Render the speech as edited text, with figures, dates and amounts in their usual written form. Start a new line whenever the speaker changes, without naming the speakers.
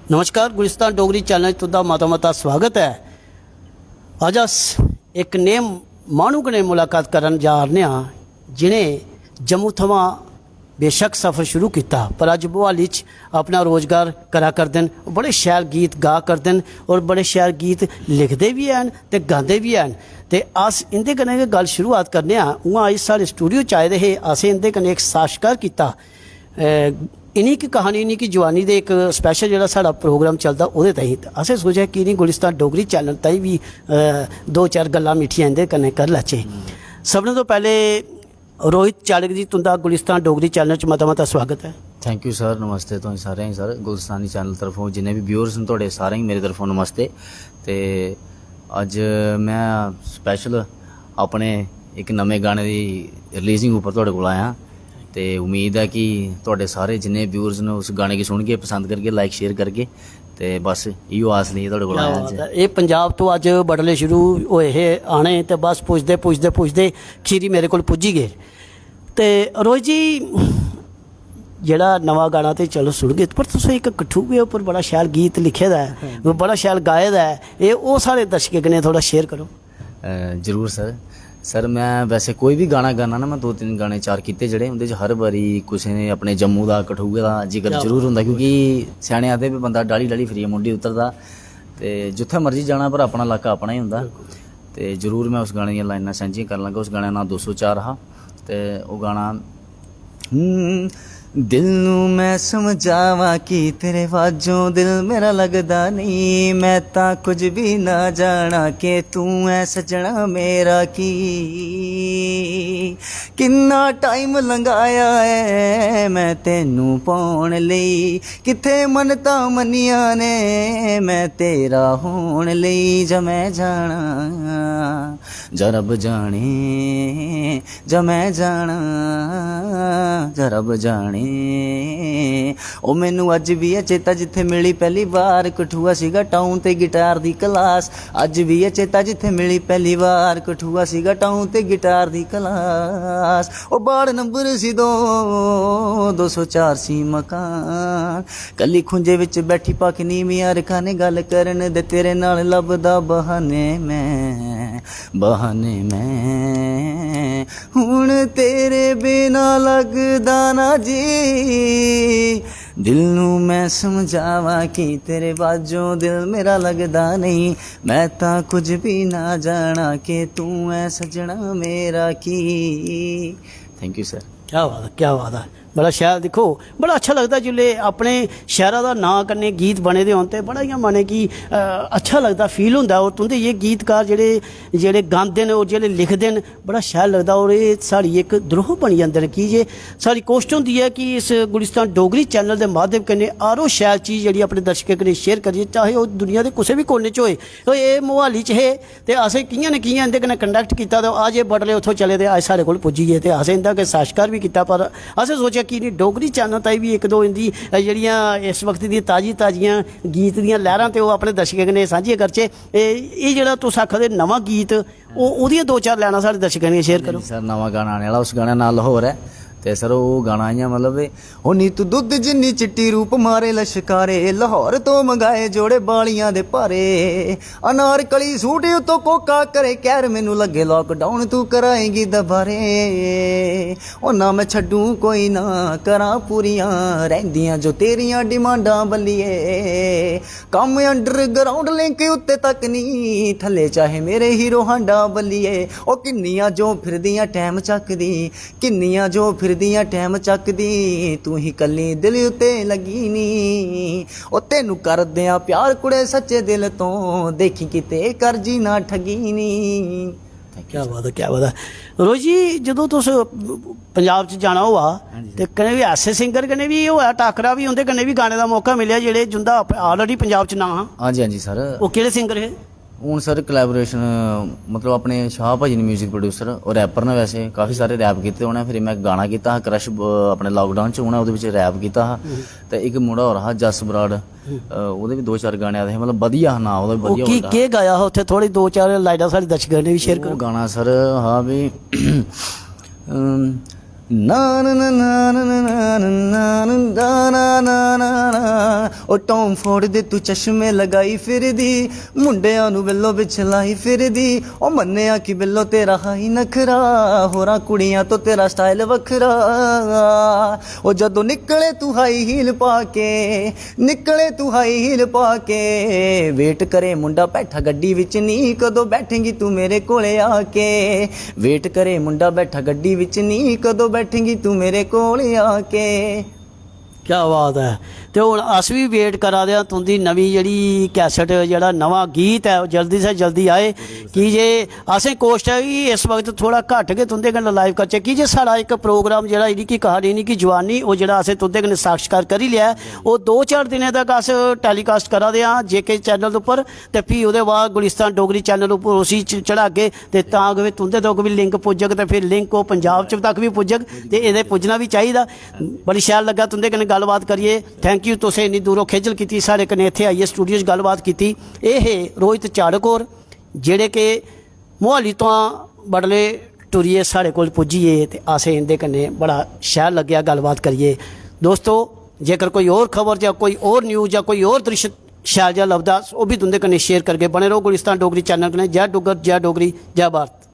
नमस्कार, गुलिस्तान डोगरी चैनल तुदा मता मता स्वागत है। अज अस एक नेम मानू कन्नै मुलाकात करन जा रहे हैं जिन्हें जम्मू थमां बेशक सफ़र शुरू किया पर अज मोहाली च अपना रोज़गार करा करदे न। बड़े शैल गीत गा करदे न और बड़े शैल गीत लिखते भी हैं ते गांदे भी हैं। ते अस इंदे कन्नै गै गल शुरुआत करने आं। उ'आं अज्ज साढ़े स्टूडियो च आए दे हे, असें इंदे कन्नै एक साक्षात्कार किया। इन्हीं की कहानी इन्हीं की जवानी दे एक स्पैशल जो साड़ा प्रोग्राम चलता वो तहत असें सोचा कि इन्हीं गुलिस्तान डोगरी चैनल ताई भी दो चार गल्लां मिठियां इंदे कन्नै कर लैचे। सबने तो पहले रोहित चाड़क जी, तुंदा गुलिस्तान डोगरी चैनल च मता मता स्वागत है।
थैंक यू सर, नमस्ते तुम सारे सर। गुलिस्तानी चैनल तरफों जिन्हें भी व्यूअर्स न थोड़े सारे मेरी तरफों नमस्ते। ते अज मैं स्पैशल अपने एक नवे गाने की रिलीजिंग उपर थोड़े कोल आया ते उम्मीद है कि थोड़े सारे जिन्ने व्यूअर्स ने उस गाने की सुन के पसंद करके लाइक शेयर करके ते बस इो आस नहीं थोड़े कोल आया।
ये पंजाब तो अज बडले शुरू होए हे आने ते बस पुछदे पुछदे पुछदे खीरी मेरे को पुज्जी गए। ते रोहित जी जेड़ा नवा गाना तो चलो सुनगे पर तुस एक कठुए उपर बड़ा शैल गीत लिखे दा है, बड़ा शैल गाए दा है, ये वो सारे दर्शकें कन्नै थोड़ा शेयर करो।
जरूर सर मैं वैसे कोई भी गाना गाना ना मैं 2-3 गाने 4 किते जड़े उनके हर बारी किसी ने अपने जम्मू का कठुए का जिक्र जरूर होंगे क्योंकि सियाने आते भी बंदा डाली डाली फिरिए मुंडी उतरता तो जिथे मर्जी जाना पर अपना इलाका अपना ही होंगे। तो जरूर मैं उस गाने दी लाइनां सांझियां कर लगा। उस गाने का नाम 204 हा तो वह गाना दिल नू मैं समझावा कि तेरे वाजों दिल मेरा लगदा नहीं, मैं तां कुछ भी ना जाना कि तू है सजना मेरा की। किन्ना टाइम लंघाया है मैं तेनू पाउण लई, किथे मनता मनिया ने मैं तेरा होण लई। जा मैं जाना जा रब जाने, जा मैं जाना जा रब जाने। ओ मैनू अज भी है चेता जिथे मिली पहली बार, कठुआ सीगा टाउन ते गिटार दी क्लास। अज भी है चेता जिथे मिली पहली बार, कठुआ सीगा टाउन ते गिटार दी क्लास। ओ बाड़ नंबर सी 204 सी मकान, कली खुंजे विच बैठी पखनी मियां रखा ने गल करन दे तेरे नाल लभदा बहाने मैं हुण तेरे बिना लगदा ना जी। दिल नू मैं समझावा कि तेरे बाजों दिल मेरा लगदा नहीं, मैं तां कुछ भी ना जाना कि तू है सजना मेरा की। Thank you sir.
क्या बात है, क्या बात है, बड़ा शैल। देखो बड़ा अच्छा लगता जिसले अपने शहरा का नां कन्नै गीत बने दे होन ते बड़ा इ'यां माने कि अच्छा लगता, फील होंदा। और तुंदे ये गीतकार जेह्ड़े गांदे न और जेह्ड़े लिखदे न बड़ा शैल लगता। और ये साड़ी एक द्रोह बनी जंदे न कि जे साड़ी कोशिश होंदी है कि इस गुलिस्तान डोगरी चैनल के माध्यम कन्नै आरो शैल चीज़ जेह्ड़ी अपने दर्शकें कन्नै शेयर करिए, चाहे वो दुनिया के कुसै भी कोने च होए। तो ये मोहाली च हे ते असें कि'यां न कि'यां इंदे कन्नै कंडक्ट कीता ते अज एह् बडले उत्थों चले ते अज साढ़े कोल पुज्जी गे ते असें इंदा के साक्षात्कार भी किया। पर असें सोचेआ कि नहीं डोगरी चैनल ताई भी एक दो इंदी जेह्ड़ियां इस वक्त दी ताजियां गीत दियां लहरां ते ओह् अपने दर्शकें कन्नै सांझियां करचे। एह् जेह्ड़ा तुस आखदे नवां गीत ओह्दियां 2-4 लाइनां साढ़े दर्शकें कन्नै शेयर करो।
सर नवां गाना आने वाला, उस गाने नाल लाहौर है ते सर वो गाना इ'यां मतलब ओ नी तू दुद्ध जिन्नी चिट्टी रूप मारे लश्कारे, लाहौर तो मंगाए जोड़े बालियां दे भारे। अनार कली सूट उतो कोका करे कैर, मैनू लगे लॉकडाउन तू कराएंगी दबारे। ओ ना मैं छड्डू कोई ना करा पूरियां रहिंदियां जो तेरियां डिमांडां बल्लिए। कम अंडरग्राउंड लिंक उत्ते तक नहीं थल्ले चाहे मेरे हीरो हांडा बल्लिए। ओ किन्नियां जो फिरदियां टैम चकदी, किन्नियां जो फिरदियां टैम चकदी, तू ही कली दिल उत्ते लगी नी। ओ तेनू करदियां प्यार कुड़े सच्चे दिल तो, देखी किते करजी ना ठगी नी।
क्या बात है, क्या बात है। रोज जी जदों तुस पंजाब च जाना होआ ते कन्नै भी ऐसे सिंगर कन्नै भी होया टाकरा भी, उंदे कन्नै भी गाने का मौका मिलेआ जेह्ड़े जिंदा ऑलरेडी पंजाब च नां हा?
हाँ जी सर।
वो केह्ड़े सिंगर हे?
हूँ सर कोलैबोरेशन मतलब अपने शाह भाजी ने म्यूजिक प्रोड्यूसर और रैपर ने वैसे काफ़ी सारे रैप किए उन्हें। फिर मैं गाना किया क्रश अपने लॉकडाउन च उन्हें वो रैप किया। तो एक मुड़ा हो रहा जस बराड़, वो भी 2-4 गाने आए थे, मतलब वधिया ना वो वधिया।
केह् गाया हा उत्थे? थोड़ी 2-4 लाइनां साढ़े दर्शकें ने भी शेयर करो।
गाना सर हाँ भी ਨਾ ਨਾ ਨਾ ਨਾ ਨਾ ਨਾ ਨਾ ਨਾ ਨਾ ਨਾ ਨਾ ਨਾ ਉਹ ਟੌਮ ਫੋੜ ਦੇ ਤੂੰ ਚਸ਼ਮੇ ਲਗਾਈ ਫਿਰਦੀ ਮੁੰਡਿਆਂ ਨੂੰ ਬਿੱਲੋ ਵਿਛਲਾਈ ਫਿਰਦੀ ਉਹ ਮੰਨਿਆ ਕਿ ਬਿੱਲੋ ਤੇਰਾ ਹਾਈ ਨਖਰਾ ਹੋਰਾਂ ਕੁੜੀਆਂ ਤੋਂ ਤੇਰਾ ਸਟਾਈਲ ਵੱਖਰਾ ਉਹ ਜਦੋਂ ਨਿਕਲੇ ਤੂੰ ਹਾਈ ਹੀਲ ਪਾ ਕੇ ਨਿਕਲੇ ਤੂੰ ਹਾਈ ਹੀਲ ਪਾ ਕੇ ਵੇਟ ਕਰੇ ਮੁੰਡਾ ਬੈਠਾ ਗੱਡੀ ਵਿੱਚ ਨੀ ਕਦੋਂ ਬੈਠੇਂਗੀ ਤੂੰ ਮੇਰੇ ਕੋਲੇ ਆ ਕੇ ਵੇਟ ਕਰੇ ਮੁੰਡਾ ਬੈਠਾ ਗੱਡੀ ਵਿੱਚ ਨੀ ਕਦੋਂ ਬੈਠੇਂਗੀ ਤੂੰ ਮੇਰੇ ਕੋਲ ਆ ਕੇ
ਕੀ ਬਾਤ ਹੈ। ਤੇ ਹੁਣ ਅਸੀਂ ਵੀ ਵੇਟ ਕਰਾ ਦਿਆਂ ਤੁੰਦੀ ਨਵੀਂ ਜਿਹੜੀ ਕੈਸਟ ਜਿਹੜਾ ਨਵਾਂ ਗੀਤ ਹੈ ਉਹ ਜਲਦੀ ਸੇ ਜਲਦੀ ਆਏ ਕਿ ਜੇ असें कोशिश है कि इस वक्त थोड़ा घट के तुंदे कन्नै लाइव करचे कि जे साढ़ा एक प्रोग्राम जेह्ड़ा इन्नी की कहानी इन्नी की जवानी वो जेह्ड़ा असें तुंदे कन्नै साक्षात्कार करी लिया वो 2-4 दिनें तक अस टैलीकास्ट करा दे आं जेके चैनल उप्पर ते फ्ही ओह्दे बाद गुलिस्तान डोगरी चैनल उप्पर उसी चढ़ागे ते तां अगे तुंदे तक भी लिंक पुज्जग ते फिर लिंक ओह् पंजाब च तक भी पुज्जग ते एह्दे पुज्जना भी चाहिदा। बड़ी शैल लग्गा तुंदे कन्नै गल्लबात करिए थैंक यू तुसें इन्नी दूरों खेजल कीती साढ़े कन्नै इत्थे आइए स्टूडियो च गल्लबात कीती। एह् हे रोहित चाड़क होर जेह्ड़े कि मोहाली तो बडले टुरिए साढ़े कोल पुज्जिए ते असें इंदे कन्नै बड़ा शैल लग्गेआ गल्लबात करिए। दोस्तों जेकर कोई और खबर या कोई और न्यूज़ या कोई और दृश्य शैल जहा लभदा ओह् भी तुंदे कन्नै शेयर करगे। बने रहो गुलिस्तान डोगरी चैनल कन्नै। जय डुग्गर जय डोगरी जय भारत।